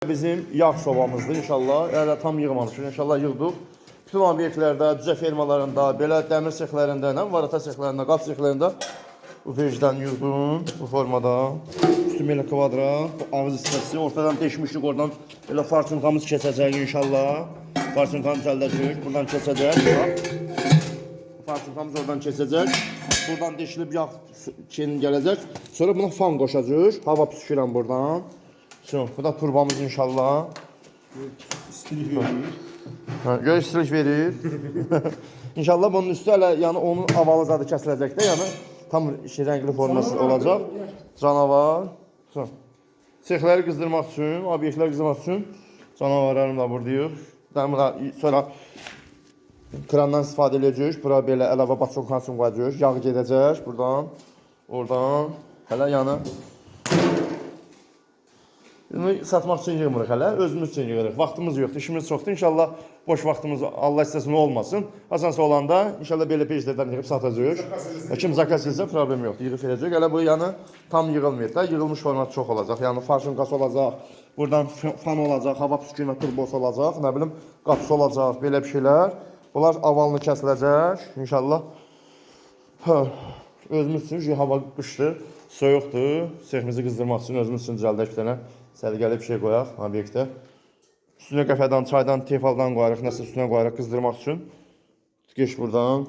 Bizim yağ sobamızdır inşallah. Hələ tam yığmamışıq. İnşallah yığdıq. Bütün obyektlərdə, düzə fermalarında, belə dəmir sexlərində, varata sexlərində, qaz sexlərində bu vecdən yığdım. Bu formada. Üstü belə kvadrat. Bu ağız hissəsi. Ortadan deşmişdik. Oradan belə farçınqamız keçəcək inşallah. Farçınqamız düzəldəcək. Buradan keçəcək. Farçınqamız oradan keçəcək. Buradan deşilib yağ gələcək. Sonra buna fan qoşacaq. Hava püskürəm buradan. Bu da turbamız inşallah. İstilik verir. Göy istilik verir. İnşallah bunun üstü hələ yəni onun havalı zadı kəsiləcək də, yəni tam rəngli forması olacaq. Canavar. Sexləri qızdırmaq üçün, obyektləri qızdırmaq üçün canavarlarım da buradayıq. Sonra krandan istifadə edəcəyik. Bura belə əlavə batçonkansın qoyacaq. Yağ gedəcək buradan, oradan. Hələ yəni bunu satmaq üçün yığmırıq hələ, özümüz üçün yığırıq. Vaxtımız yoxdur, işimiz çoxdur. İnşallah boş vaxtımız Allah istəsin olmasın. Asansı olanda inşallah belə pejlərdən yığıb satacağıq. Kim zakaz etsə problem yoxdur, yığıb verəcək. Hələ bu yəni tam yığılmayıb da, yığılmış format çox olacaq. Yəni farşınqası olacaq, buradan fan olacaq, hava püskürmə turbosu olacaq, nə bilim qapısı olacaq, belə bir şeylər. Bunlar avalını kəsiləcək inşallah. Özümüz üçün hava qışdır, soyuqdur. Seximizi qızdırmaq üçün özümüz üçün düzəldək bir dənə səliqəli bir şey qoyaq obyektə. Üstünə qəfədən, çaydan, tefaldan qoyarıq, nəsə üstünə qoyarıq qızdırmaq üçün. Geç buradan.